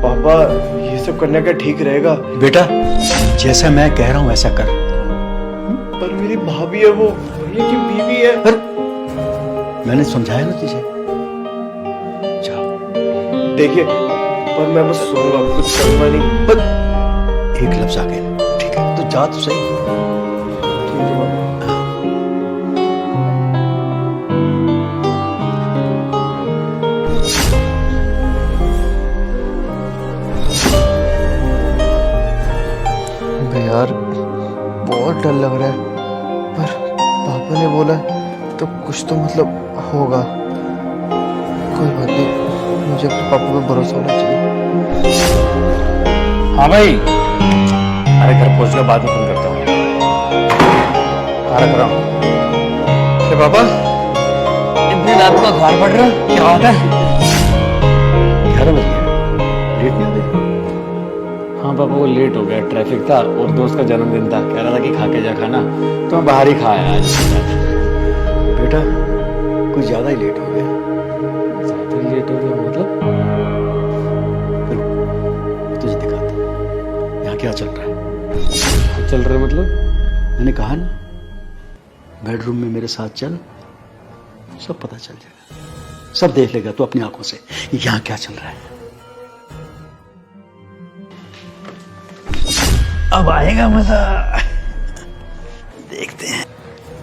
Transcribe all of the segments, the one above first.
पापा ये सब करने का ठीक रहेगा? बेटा जैसा मैं कह रहा हूं वैसा कर। पर मेरी भाभी है, वो भैया की बीवी है। पर मैंने समझाया ना तुझे। जाओ। देखिए पर मैं बस सोऊंगा, कुछ करूंगा नहीं। पर एक लफ्ज आगे, ठीक है? तो जा तो सही। ठीक है पापा। यार बहुत डर लग रहा है, पर पापा ने बोला तो कुछ तो मतलब होगा। कोई बात नहीं, मुझे अपने पापा पे भरोसा होना चाहिए। हाँ भाई, अरे घर पहुंच कर बाद में फोन करता हूँ। आ रहा हूँ। क्या पापा इतनी रात को अखबार पढ़ रहा, क्या बात है? 11 बज गया, लेट नहीं हो गया? हाँ पापा, वो लेट हो गया, ट्रैफिक था और दोस्त का जन्मदिन था, कह रहा था कि खा के जा खाना, तो मैं बाहर ही खा आया आज। बेटा कुछ ज्यादा ही लेट हो गया। ज्यादा लेट हो गया मतलब? तुझे दिखाता हूं यहाँ क्या चल रहा है। क्या चल रहा है मतलब? मैंने कहा ना, बेडरूम में मेरे साथ चल, सब पता चल जाएगा, सब देख लेगा तू अपनी आंखों से यहाँ क्या चल रहा है। अब आएगा मजा, देखते हैं।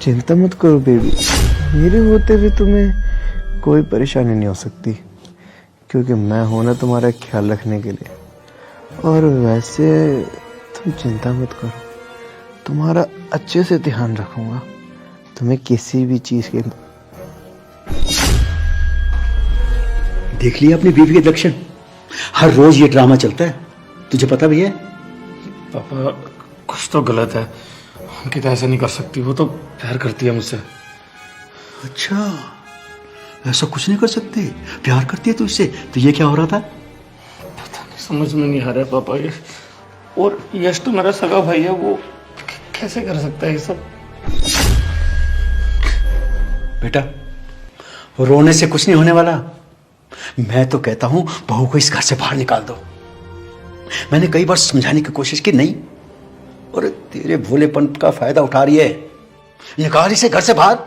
चिंता मत करो बेबी, मेरे होते हुए तुम्हें कोई परेशानी नहीं हो सकती, क्योंकि मैं हूं ना तुम्हारा ख्याल रखने के लिए। और वैसे तुम चिंता मत करो, तुम्हारा अच्छे से ध्यान रखूंगा, तुम्हें किसी भी चीज के। देख लिया अपनी बीवी के लक्षण, हर रोज ये ड्रामा चलता है, तुझे पता भी है? पापा कुछ तो गलत है, अंकिता ऐसा नहीं कर सकती, वो तो प्यार करती है मुझसे। अच्छा, ऐसा कुछ नहीं कर सकती, प्यार करती है तुझसे? तो ये क्या हो रहा था? पता नहीं, समझ में नहीं आ रहा है पापा ये। और यश तो मेरा सगा भाई है, वो कैसे कर सकता है ये सब? बेटा रोने से कुछ नहीं होने वाला, मैं तो कहता हूं बहू को इस घर से बाहर निकाल दो। मैंने कई बार समझाने की कोशिश की, नहीं, और तेरे भोलेपन का फायदा उठा रही है। निकाल इसे घर से बाहर।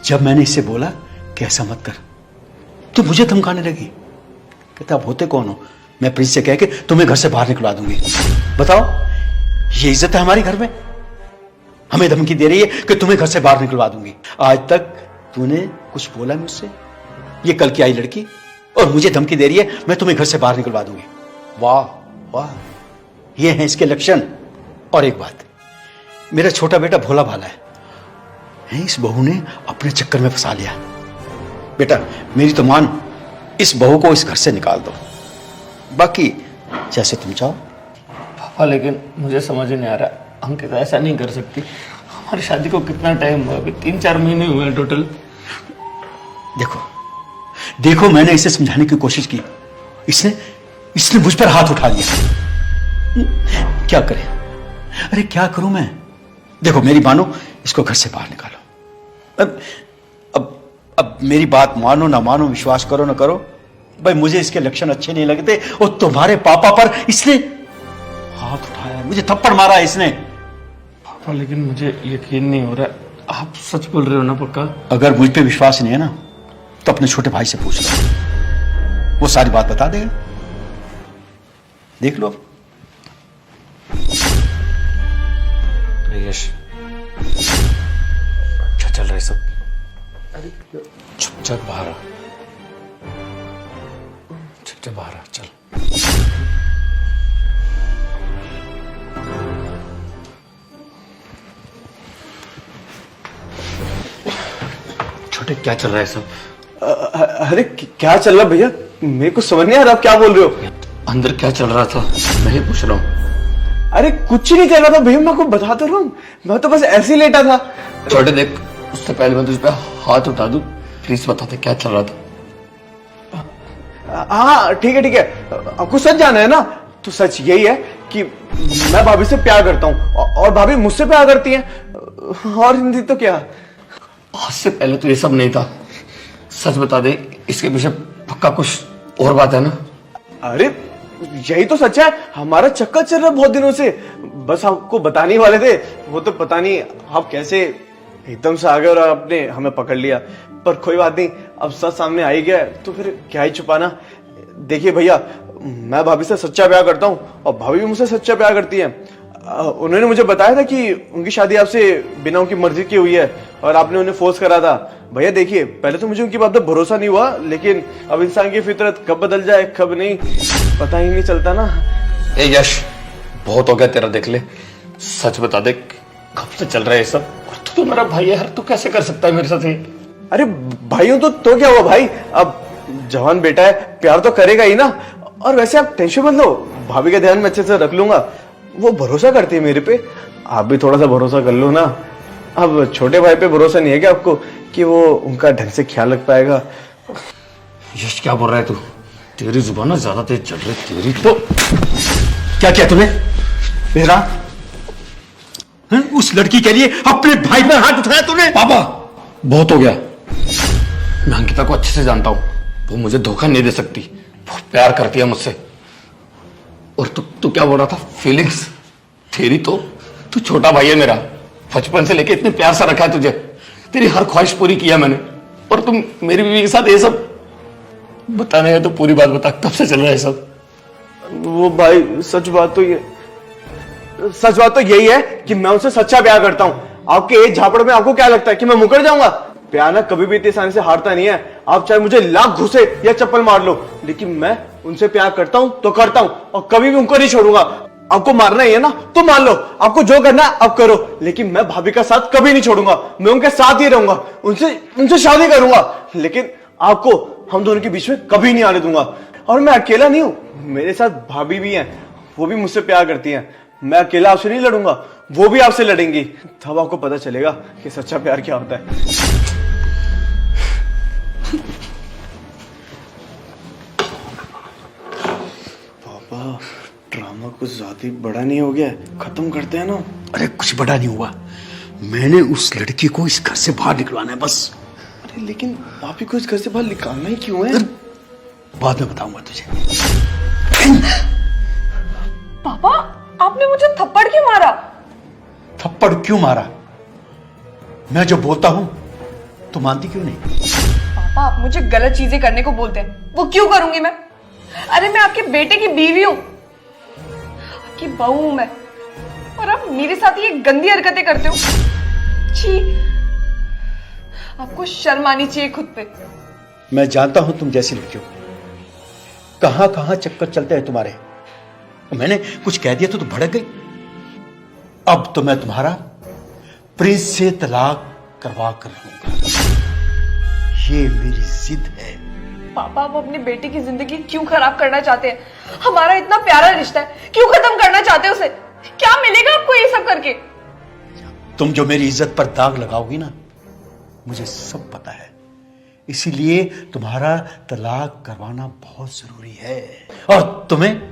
जब मैंने इससे बोला कि ऐसा मत कर, तो मुझे धमकाने लगी, कहता आप होते कौन हो, मैं प्रिंस से कह के तुम्हें घर से बाहर निकलवा दूंगी। बताओ, ये इज्जत है हमारी घर में? हमें धमकी दे रही है कि तुम्हें घर से बाहर निकलवा दूंगी। आज तक तूने कुछ बोला मुझसे? ये कल की आई लड़की और मुझे धमकी दे रही है मैं तुम्हें घर से बाहर निकलवा दूंगी। वाह वाह, ये हैं इसके लक्षण। और एक बात, मेरा छोटा बेटा भोला भाला है, इस बहू ने अपने चक्कर में फंसा लिया। बेटा मेरी तो मान, इस बहू को इस घर से निकाल दो, बाकी जैसे तुम चाहो। पापा लेकिन मुझे समझ नहीं आ रहा, अंकिता ऐसा नहीं कर सकती। हमारी शादी को कितना टाइम हुआ? अभी 3-4 महीने हुए हैं टोटल। देखो देखो, मैंने इसे समझाने की कोशिश की, इसने मुझ पर हाथ उठा दिया। क्या करें? अरे क्या करूं मैं? देखो मेरी मानो, इसको घर से बाहर निकालो। अब मेरी बात मानो ना मानो, विश्वास करो ना करो, भाई मुझे इसके लक्षण अच्छे नहीं लगते। और तुम्हारे पापा पर इसने हाथ उठाया, मुझे थप्पड़ मारा है इसने। पापा लेकिन मुझे यकीन नहीं हो रहा, आप सच बोल रहे हो ना पक्का? अगर मुझ पे विश्वास नहीं है ना, तो अपने छोटे भाई से पूछ लो, वो सारी बात बता देगा। देख लो। यश अच्छा चल रहा है सब, चुपचाप बाहर आ, चुपचाप बाहर आ, चल। छोटे क्या चल रहा है सब? अरे क्या चल रहा भैया, मेरे को समझ नहीं आ रहा आप क्या बोल रहे हो। अंदर क्या चल रहा था मैं ही पूछ रहा हूँ। अरे कुछ नहीं चल रहा था भैया, मैं आपको बताता रहा हूँ, मैं तो बस ऐसे ही लेटा था। छोटे देख, उससे पहले मैं तुझ पे हाथ उठा दूं, प्लीज बता दे क्या चल रहा था। हाँ ठीक है, आपको सच जाना है ना, तो सच यही है कि मैं भाभी से प्यार करता हूँ और भाभी मुझसे प्यार करती है, और हिंदी तो क्या। आज से पहले तो ये सब नहीं था, सच बता दे, इसके पीछे पक्का कुछ और बात है ना? अरे यही तो सच है, हमारा चक्कर चल रहा है बहुत दिनों से। बस आपको बताने ही वाले थे, वो तो पता नहीं आप कैसे एकदम से आ गए और आपने हमें पकड़ लिया। पर कोई बात नहीं, अब सच सामने आ ही गया है, तो फिर क्या ही छुपाना। देखिए भैया, मैं भाभी से सच्चा प्यार करता हूँ और भाभी भी मुझसे सच्चा प्यार करती है। उन्होंने मुझे बताया था कि उनकी शादी आपसे बिना उनकी मर्जी की हुई है और आपने उन्हें फोर्स करा था। भैया देखिए, पहले तो मुझे उनकी बात पर भरोसा नहीं हुआ, लेकिन अब इंसान की फितरत कब बदल जाए कब नहीं पता ही नहीं चलता ना। ए यश, बहुत हो गया तेरा, देख ले। सच बता दे, कब से चल रहा है ये सब? और तू तो मेरा भाई है यार, तू कैसे कर सकता है मेरे साथ ये? अरे भाइयों तो क्या हुआ भाई, अब जवान बेटा है, प्यार तो करेगा ही ना। और वैसे आप टेंशन मत लो, भाभी का ध्यान मैं अच्छे से रख लूंगा, वो भरोसा करती है मेरे पे। आप भी थोड़ा सा भरोसा कर लो ना। अब छोटे भाई पे भरोसा नहीं है क्या आपको कि वो उनका ढंग से ख्याल रख पाएगा? यश क्या बोल रहा है तू? तेरी जुबान ना ज्यादा तेज चल रही है तेरी तो। क्या किया तूने मेरा? उस लड़की के लिए अपने भाई पर हाथ उठाया तूने? पापा बहुत हो गया। मैं अंकिता को अच्छे से जानता हूं, वो मुझे धोखा नहीं दे सकती, वो प्यार करती है मुझसे। और तू क्या बोल रहा था? फीलिंग्स तेरी तो, तू छोटा भाई है मेरा, बचपन से लेके इतने प्यार से रखा है तुझे, तेरी हर ख्वाहिश पूरी किया मैंने, और तुम मेरी बीवी के साथ ये सब बताने है तो पूरी बात बता, कब से चल रहा है सब? वो भाई सच बात तो यही है कि मैं उनसे सच्चा प्यार करता हूँ। आपके एज झापड़ में आपको क्या लगता है कि मैं मुकर जाऊंगा? प्यार ना कभी भी इतनी आसानी से हारता नहीं है। आप चाहे मुझे लाख घुसे या चप्पल मार लो, लेकिन मैं उनसे प्यार करता हूं तो करता हूं और कभी भी उनको नहीं छोड़ूंगा। आपको मारना ही है ना तो मार लो, आपको जो करना है आप करो, लेकिन मैं भाभी का साथ कभी नहीं छोड़ूंगा। मैं उनके साथ ही रहूंगा, उनसे शादी करूंगा, लेकिन आपको हम दोनों के बीच में कभी नहीं आने दूंगा। और मैं अकेला नहीं हूं, मेरे साथ भाभी भी हैं, वो भी मुझसे प्यार करती हैं। मैं अकेला आपसे नहीं लड़ूंगा, वो भी आपसे लड़ेंगी, तब आपको पता चलेगा कि सच्चा प्यार क्या होता है। पापा ड्रामा कुछ ज्यादा ही बड़ा नहीं हो गया? खत्म करते हैं ना। अरे कुछ बड़ा नहीं हुआ, मैंने उस लड़की को इस घर से बाहर निकलवाना है बस। अरे लेकिन भाभी को इस घर से बाहर निकालना ही क्यों है? बाद में बताऊंगा तुझे। पापा आपने मुझे थप्पड़ क्यों मारा? थप्पड़ क्यों मारा? मैं जो बोलता हूं तो मानती क्यों नहीं? पापा आप मुझे गलत चीजें करने को बोलते हैं, वो क्यों करूंगी मैं? अरे मैं आपके बेटे की बीवी हूं, आपकी बहू हूं मैं, और आप मेरे साथ ये गंदी हरकतें करते हो। छी, आपको शर्म आनी चाहिए खुद पे। मैं जानता हूं तुम जैसी लड़कियों, कहां कहां चक्कर चलते हैं तुम्हारे। मैंने कुछ कह दिया तो भड़क गई। अब तो मैं तुम्हारा प्रिंस से तलाक करवा कर रहूंगा, ये मेरी जिद है। पापा आप अपने बेटे की जिंदगी क्यों खराब करना चाहते हैं? हमारा इतना प्यारा रिश्ता है, क्यों खत्म करना चाहते हैं उसे? क्या मिलेगा आपको ये सब करके? तुम जो मेरी इज्जत पर दाग लगाओगी ना, मुझे सब पता है, इसीलिए तुम्हारा तलाक करवाना बहुत जरूरी है। और तुम्हें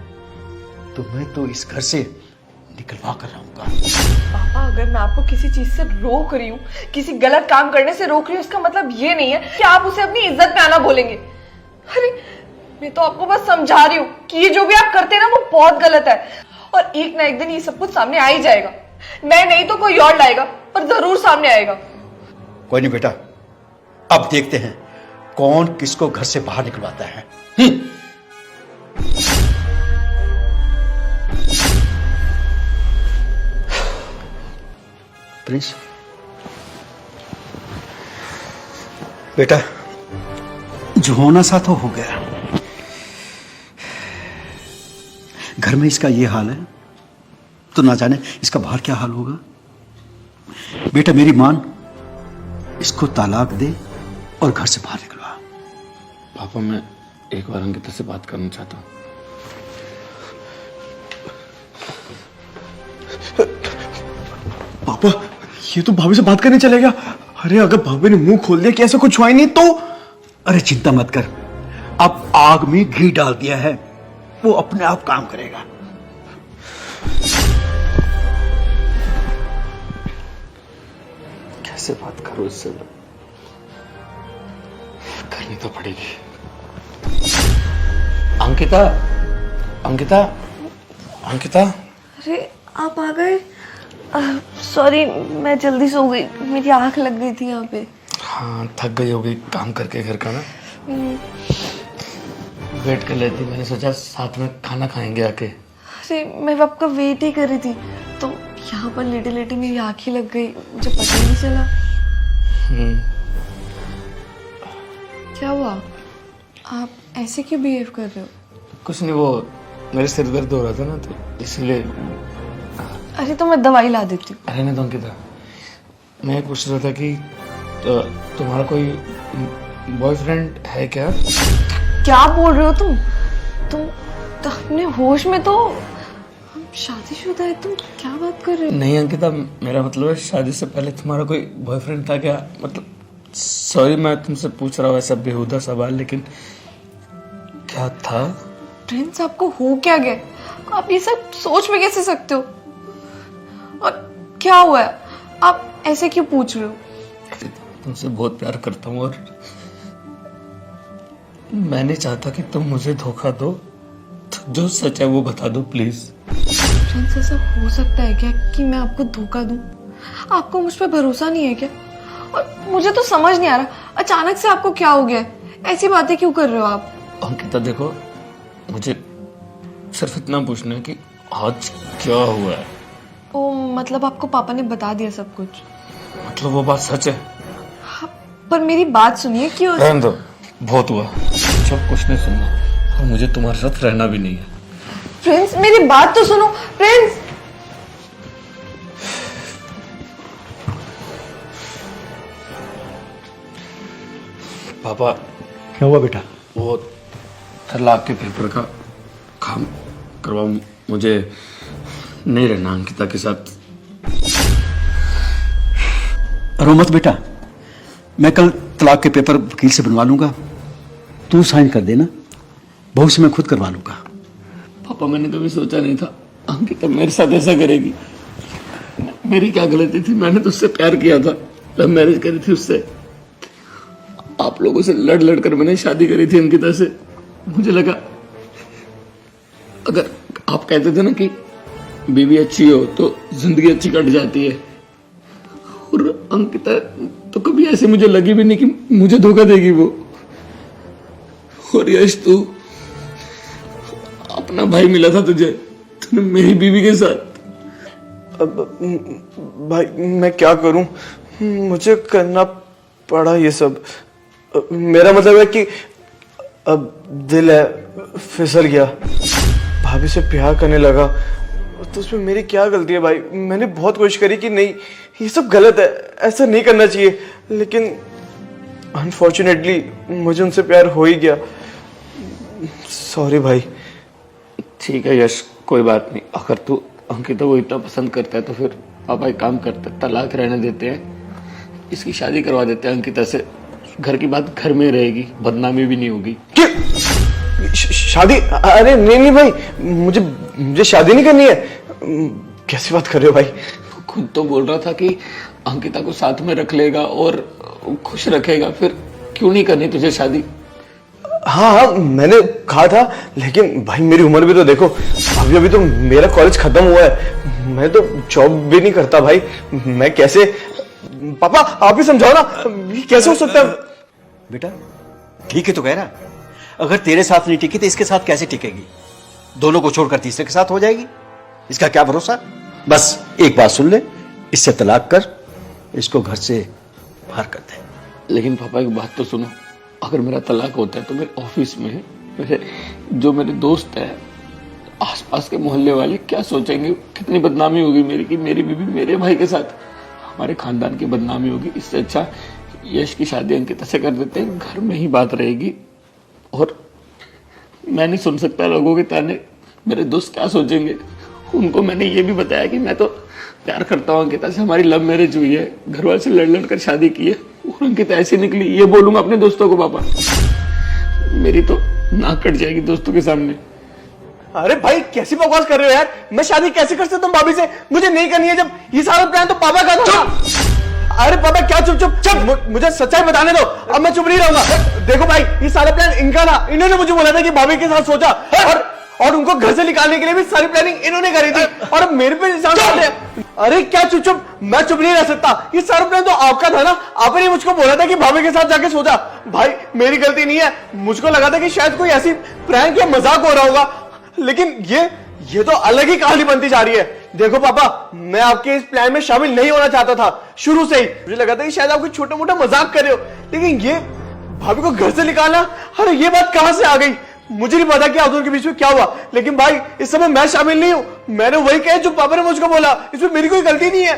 तो इस घर से निकलवा कर रहूंगा। पापा अगर मैं आपको किसी चीज से रोक रही हूँ, किसी गलत काम करने से रोक रही हूँ, इसका मतलब ये नहीं है कि आप उसे अपनी इज्जत में आना बोलेंगे। अरे मैं तो आपको बस समझा रही हूँ कि ये जो भी आप करते हैं ना वो बहुत गलत है, और एक ना एक दिन ये सब कुछ सामने आ ही जाएगा। मैं नहीं तो कोई और लाएगा, पर जरूर सामने आएगा। कोई नहीं बेटा, अब देखते हैं कौन किसको घर से बाहर निकलवाता है। प्रिंस बेटा, जो होना सा तो हो गया। घर में इसका ये हाल है तो ना जाने इसका बाहर क्या हाल होगा। बेटा मेरी मान, इसको तालाक दे और घर से बाहर निकलवा। पापा मैं एक बार अंकिता से बात करना चाहता हूँ। पापा ये तो भाभी से बात करने चलेगा। अरे अगर भाभी ने मुंह खोल दिया कि ऐसा कुछ हुआ ही नहीं तो? अरे चिंता मत कर, अब आग में घी डाल दिया है, वो अपने आप काम करेगा। कैसे बात करूं इससे? करनी तो पड़ेगी। अंकिता अंकिता, अंकिता, अरे आप आ गए। सॉरी, मैं जल्दी सो गई, मेरी आंख लग गई थी यहाँ पे। हाँ थक गई होगी काम करके घर का ना। वेट कर लेती, मैंने सोचा साथ में खाना खाएंगे आके। अरे मैं आपका वेट ही कर रही थी, तो यहाँ पर लेटे लेटे मेरी आँख ही लग गई, मुझे पता ही नहीं चला। क्या हुआ? आप ऐसे क्यों बिहेव कर रहे हो? कुछ नहीं, वो मेरे सिर दर्द हो रहा था ना, तो इसलिए। अरे तो मैं दवाई ला देती हूँ। अरे नहीं तो अंकिता, मैं पूछ रहा था कि तो तुम्हारा कोई बॉयफ्रेंड है क्या? क्या बोल रहे हो तुम? तुम अपने होश में तो शादीशुदा है, तुम क्या बात कर रहे हो? नहीं अंकिता, मेरा मतलब है शादी से पहले तुम्हारा कोई बॉयफ्रेंड था क्या? मतलब सॉरी मैं तुमसे पूछ रहा हूँ ऐसा बेहुदा सवाल, लेकिन क्या था? प्रिंस आपको हो क्या गया? आप ये सब सोच में कैसे सकते हो? और क्या हुआ है? आप ऐसे क्यों पूछ रहे हो? तुमसे बहुत प्यार करता हूँ और मैं नहीं चाहता कि तुम मुझे धोखा दो, तो जो सच है वो बता दो प्लीज। प्रिंस ऐसा हो सकता है क्या कि मैं आपको धोखा दूं? आपको मुझ पर भरोसा नहीं है क्या? और मुझे तो समझ नहीं आ रहा, अचानक से आपको क्या हो गया है? ऐसी बातें क्यों कर रहे हो आप? अंकिता देखो, मुझे सिर्फ इतना पूछना है कि आज क्या हुआ है। ओ मतलब आपको पापा ने बता दिया सब कुछ? मतलब वो बात सच है? हाँ, पर मेरी बात सुनिए। क्यों? रहने दो, बहुत हुआ, सब कुछ नहीं सुनना और मुझे तुम्हारे साथ रहना भी नहीं है। प्रिंस मेरी बात तो सुनो। प्रिंस पापा, क्या हुआ बेटा? वो तलाक के पेपर का काम करवाओ, मुझे नहीं रहना अंकिता के साथ। रो मत बेटा, मैं कल तलाक के पेपर वकील से बनवा लूंगा, तू साइन कर देना, बहू से मैं खुद करवा लूंगा। पापा मैंने कभी सोचा नहीं था अंकिता मेरे साथ ऐसा करेगी। मेरी क्या गलती थी? मैंने तो उससे प्यार किया था, लव मैरिज करी थी उससे। आप लोगों से लड़ लड़ कर मैंने शादी करी थी अंकिता से। मुझे लगा अगर आप कहते थे ना कि बीवी अच्छी हो तो जिंदगी अच्छी कट जाती है, और अंकिता तो कभी ऐसे मुझे लगी भी नहीं कि मुझे धोखा देगी वो। और यश तू अपना भाई मिला था तुझे, तूने मेरी बीवी के साथ। अब भाई मैं क्या करूं, मुझे करना पड़ा ये सब। मेरा मतलब है कि अब दिल है फिसल गया, भाभी से प्यार करने लगा, तो उसमें मेरी क्या गलती है भाई? मैंने बहुत कोशिश करी कि नहीं ये सब गलत है, ऐसा नहीं करना चाहिए, लेकिन अनफॉर्चुनेटली मुझे उनसे प्यार हो ही गया। सॉरी भाई। ठीक है यश, कोई बात नहीं। अगर तू अंकिता को इतना पसंद करता है तो फिर पापा एक काम करते हैं, तलाक रहने देते हैं, इसकी शादी करवा देते हैं अंकिता से। घर की बात घर में रहेगी, बदनामी भी नहीं होगी। शादी? अरे नहीं नहीं भाई, मुझे शादी नहीं करनी है। कैसी बात कर रहे हो भाई? खुद तो बोल रहा था कि अंकिता को साथ में रख लेगा और खुश रखेगा, फिर क्यों नहीं करनी तुझे शादी? हाँ हाँ मैंने कहा था, लेकिन भाई मेरी उम्र भी तो देखो, अभी तो मेरा कॉलेज खत्म हुआ है, मैं तो जॉब भी नहीं करता भाई। मैं कैसे? पापा आप ही समझाओ ना, ये कैसे हो सकता है? बेटा ठीक है तो कह रहा, अगर तेरे साथ नहीं टिकी तो इसके साथ कैसे टिकेगी? दोनों को छोड़कर तीसरे के साथ हो जाएगी, इसका क्या भरोसा? बस एक बात सुन ले, इससे तलाक कर, इसको घर से बाहर कर दे। लेकिन पापा एक बात तो सुनो, अगर मेरा तलाक होता है तो मेरे ऑफिस में मेरे दोस्त है, आसपास के मोहल्ले वाले क्या सोचेंगे? कितनी बदनामी होगी मेरी कि मेरी बीवी मेरे भाई के साथ, हमारे खानदान की बदनामी होगी। इससे अच्छा यश की शादी अंकिता से कर देते हैं, घर में ही बात रहेगी। और मैं नहीं सुन सकता लोगों के ताने, मेरे दोस्त क्या सोचेंगे? उनको मैंने ये भी बताया कि मैं तो प्यार करता हूँ अंकिता से, हमारी लव मैरिज हुई है, घर वाले से लड़ लड़ कर शादी की है, और अंकिता ऐसी निकली। ये बोलूंगा अपने दोस्तों को पापा, मेरी तो नाक कट जाएगी दोस्तों के सामने। अरे भाई कैसी बकवास कर रहे हो यार? मैं शादी कैसे कर सकता हूँ भाभी से? मुझे नहीं करनी है, जब ये सारा प्लान तो पापा का था। अरे पापा क्या चुप चुप चुप, मुझे सच्चाई बताने दो, अब मैं चुप नहीं रहूंगा। देखो भाई ये सारा प्लान इनका था, इन्होंने मुझे बोला था कि भाभी के साथ सोचा, और उनको घर से निकालने के लिए भी सारी प्लानिंग इन्होंने करी थी, और अब मेरे पे इल्जाम डाल रहे हैं। अरे क्या चुप चुप, मैं चुप नहीं रह सकता, ये सारा प्लान तो आपका था ना, आपने ही मुझको बोला था कि भाभी के साथ जाके सो जा। भाई मेरी गलती नहीं है, मुझको लगा था कि शायद कोई ऐसी प्रैंक या मजाक हो रहा होगा, लेकिन ये तो अलग ही कहानी बनती जा रही है। देखो पापा, मैं आपके इस प्लान में शामिल नहीं होना चाहता था शुरू से ही, मुझे लगा था कि शायद आप कोई छोटा मोटा मजाक कर रहे हो, लेकिन ये भाभी को घर से निकालना, अरे ये बात कहां से आ गई? मुझे नहीं पता कि आप दोनों के बीच में क्या हुआ, लेकिन भाई इस समय मैं शामिल नहीं हूं, मैंने वही कहा जो पापा ने मुझको बोला, इसमें मेरी कोई गलती नहीं है।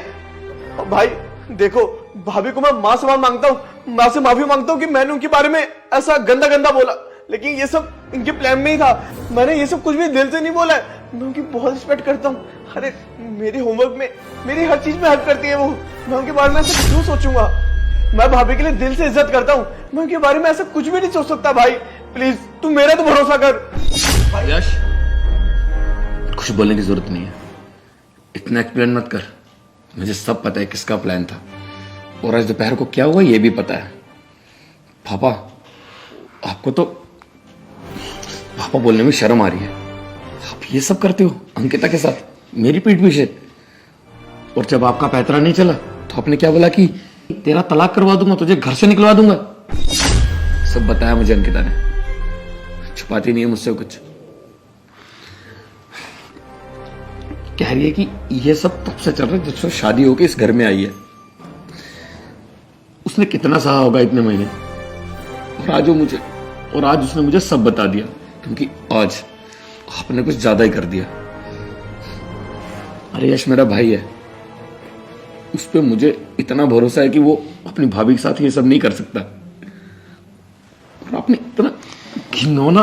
और भाई देखो, भाभी को मैं मां समान मांगता हूं, मां से माफी मांगता हूं कि मैंने उनके बारे में ऐसा गंदा गंदा बोला, लेकिन ये सब इनके प्लान में ही था, मैंने ये सब कुछ भी दिल से नहीं बोला है। मैं उनकी बहुत रिस्पेक्ट करता हूँ, अरे मेरे होमवर्क में, मेरी हर चीज में हेल्प करती है वो, मैं उनके बारे में ऐसा क्यों सोचूंगा? मैं भाभी के लिए दिल से इज्जत करता हूँ, मैं उनके बारे में ऐसा कुछ भी नहीं सोच सकता। भाई प्लीज तू मेरा तो भरोसा कर। यश, कुछ बोलने की जरूरत नहीं है, इतना एक्सप्लेन मत कर, मुझे सब पता है किसका प्लान था, और आज दोपहर को क्या हुआ ये भी पता है। पापा, आपको तो पापा बोलने में शर्म आ रही है, आप ये सब करते हो अंकिता के साथ मेरी पीठ पीछे, और जब आपका पैतरा नहीं चला तो आपने क्या बोला कि तेरा तलाक करवा दूंगा, तुझे घर से निकलवा दूंगा। सब बताया मुझे अंकिता ने, छुपाती नहीं है मुझसे कुछ। कह रही है कि ये सब तब से चल रहा है जब से शादी होके इस घर में आई है, उसने कितना सहा होगा इतने महीने, और आज उसने मुझे सब बता दिया, क्योंकि आज आपने कुछ ज्यादा ही कर दिया। अरे यश मेरा भाई है, उस पर मुझे इतना भरोसा है कि वो अपनी भाभी के साथ ये सब नहीं कर सकता, और आपने इतना घिनौना,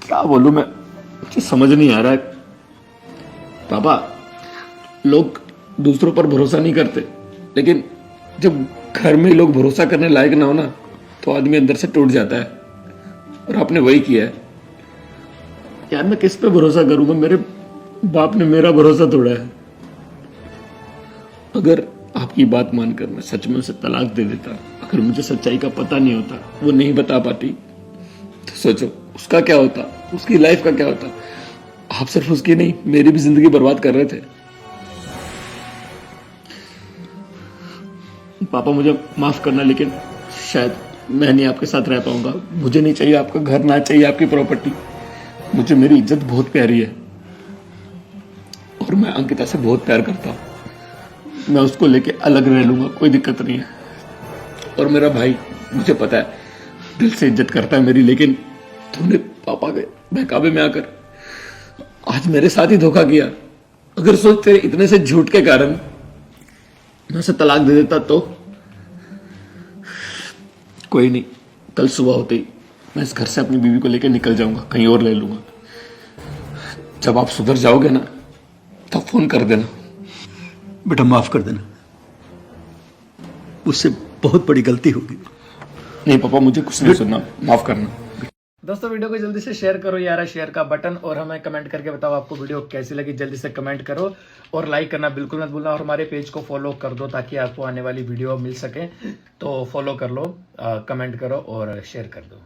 क्या बोलूं मैं, मुझे समझ नहीं आ रहा है। पापा, लोग दूसरों पर भरोसा नहीं करते, लेकिन जब घर में लोग भरोसा करने लायक ना हो ना, तो आदमी अंदर से टूट जाता है, और आपने वही किया है। यार मैं किस पे भरोसा करूंगा, मेरे बाप ने मेरा भरोसा तोड़ा है। अगर आपकी बात मानकर मैं सच में उसे तलाक दे देता, अगर मुझे सच्चाई का पता नहीं होता, वो नहीं बता पाती, तो सोचो उसका क्या होता, उसकी लाइफ का क्या होता। आप सिर्फ उसकी नहीं, मेरी भी जिंदगी बर्बाद कर रहे थे। पापा मुझे माफ करना, लेकिन शायद मैं नहीं आपके साथ रह पाऊंगा। मुझे नहीं चाहिए आपका घर, ना चाहिए आपकी प्रॉपर्टी, मुझे मेरी इज्जत बहुत प्यारी है, और मैं अंकिता से बहुत प्यार करता हूँ। मैं उसको लेके अलग रह लूंगा, कोई दिक्कत नहीं है। और मेरा भाई, मुझे पता है दिल से इज्जत करता है मेरी, लेकिन तुमने पापा के बहकावे में आकर आज मेरे साथ ही धोखा किया। अगर सोच तेरे इतने से झूठ के कारण मैं उसे तलाक दे देता तो कोई नहीं, कल सुबह होते ही मैं इस घर से अपनी बीवी को लेकर निकल जाऊंगा, कहीं और ले लूंगा। जब आप सुधर जाओगे ना, तब फोन कर देना। बेटा माफ कर देना, उससे बहुत बड़ी गलती होगी। नहीं पापा, मुझे कुछ नहीं सुनना, माफ करना। दोस्तों वीडियो को जल्दी से शेयर करो, ये आ रहा है शेयर का बटन, और हमें कमेंट करके बताओ आपको वीडियो कैसी लगी। जल्दी से कमेंट करो और लाइक करना बिल्कुल मत भूलना, और हमारे पेज को फॉलो कर दो ताकि आपको आने वाली वीडियो मिल सके। तो फॉलो कर लो, कमेंट करो और शेयर कर दो।